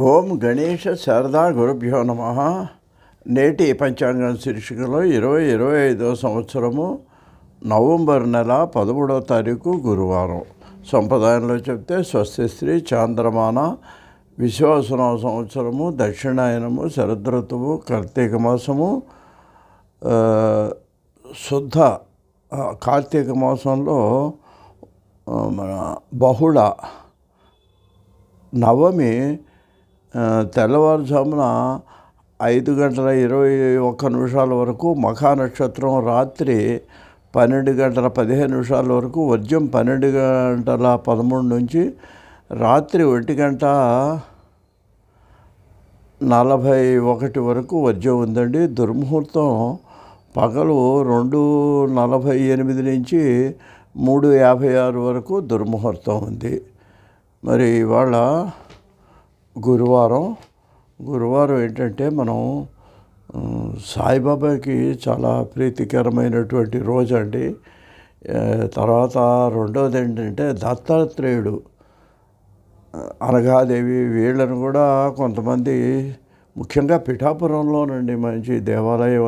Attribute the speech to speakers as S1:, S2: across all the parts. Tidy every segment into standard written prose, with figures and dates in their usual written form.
S1: ఓం గణేష శారదా గురుభ్యో నమ. నేటి పంచాంగం శీర్షికలో 2025 సంవత్సరము నవంబర్ నెల 13వ తారీఖు గురువారం. సంప్రదాయంలో చెప్తే స్వస్తి శ్రీ చాంద్రమాన విశ్వాసనామ సంవత్సరము, దక్షిణాయనము, శరదృతువు, కార్తీక మాసము, శుద్ధ కార్తీక మాసంలో మన బహుళ నవమి తెల్లవారుజామున 5:21 వరకు, మఖా నక్షత్రం రాత్రి 12:15 వరకు, వర్జ్యం 12:13 నుంచి రాత్రి 1:41 వరకు వర్జ్యం ఉందండి. దుర్ముహూర్తం పగలు 2:48 నుంచి 3:56 వరకు దుర్ముహూర్తం ఉంది. మరి ఇవాళ గురువారం ఏంటంటే మనం సాయిబాబాకి చాలా ప్రీతికరమైనటువంటి రోజు అండి. తర్వాత రెండవది ఏంటంటే దత్తాత్రేయుడు, అనఘాదేవి, వీళ్ళను కూడా కొంతమంది ముఖ్యంగా పిఠాపురంలోనండి మంచి దేవాలయం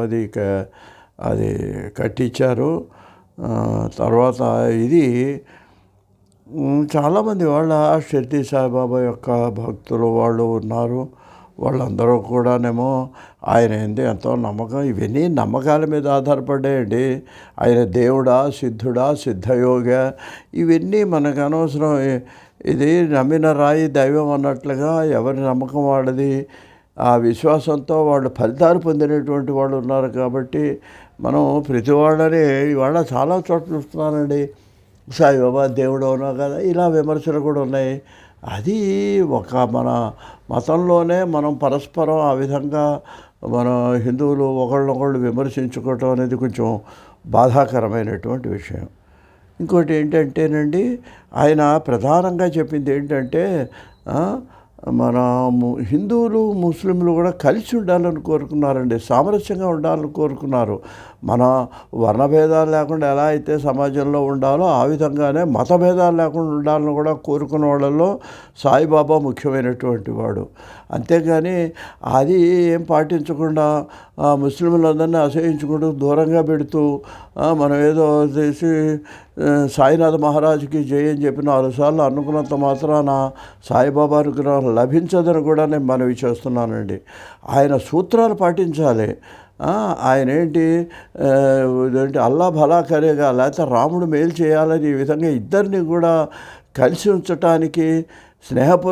S1: అది కట్టించారు. తర్వాత ఇది చాలామంది వాళ్ళ షిర్డీ సాయిబాబా యొక్క భక్తులు వాళ్ళు ఉన్నారు. వాళ్ళందరూ కూడానేమో ఆయన ఏంది ఎంతో నమ్మకం. ఇవన్నీ నమ్మకాల మీద ఆధారపడ్డాయండి. ఆయన దేవుడా, సిద్ధుడా, సిద్ధయోగ, ఇవన్నీ మనకు అనవసరం. ఇది నమ్మిన రాయి దైవం అన్నట్లుగా ఎవరి నమ్మకం వాళ్ళది. ఆ విశ్వాసంతో వాళ్ళు ఫలితాలు పొందినటువంటి వాళ్ళు ఉన్నారు. కాబట్టి మనం ప్రతి వాళ్ళని ఇవాళ చాలా చోట్ల చూస్తున్నానండి, సాయిబాబా దేవుడు అవునా కదా, ఇలా విమర్శలు కూడా ఉన్నాయి. అది ఒక మన మతంలోనే మనం పరస్పరం ఆ విధంగా మన హిందువులు ఒకళ్ళనొకళ్ళు విమర్శించుకోవటం అనేది కొంచెం బాధాకరమైనటువంటి విషయం. ఇంకోటి ఏంటంటేనండి, ఆయన ప్రధానంగా చెప్పింది ఏంటంటే మన హిందువులు ముస్లింలు కూడా కలిసి ఉండాలని కోరుకున్నారండి, సామరస్యంగా ఉండాలని కోరుకున్నారు. మన వర్ణభేదాలు లేకుండా ఎలా అయితే సమాజంలో ఉండాలో ఆ విధంగానే మతభేదాలు లేకుండా ఉండాలని కూడా కోరుకున్న వాళ్ళల్లో సాయిబాబా ముఖ్యమైనటువంటి వాడు. అంతేగాని అది ఏం పాటించకుండా ముస్లింలందరినీ అసహించుకుంటూ దూరంగా పెడుతూ మనం ఏదో చేసి సాయినాథ్ మహారాజుకి జై అని చెప్పి 4 సార్లు అనుకున్నంత మాత్రాన సాయిబాబా అనుగ్రహం లభించదని కూడా నేను మనవి చేస్తున్నానండి. ఆయన సూత్రాలు పాటించాలి. ఆయన ఏంటి అల్లా భలా కరేగా, లేకపోతే రాముడు మేలు చేయాలని ఈ విధంగా ఇద్దరిని కూడా కలిసి ఉంచటానికి స్నేహపూర్వక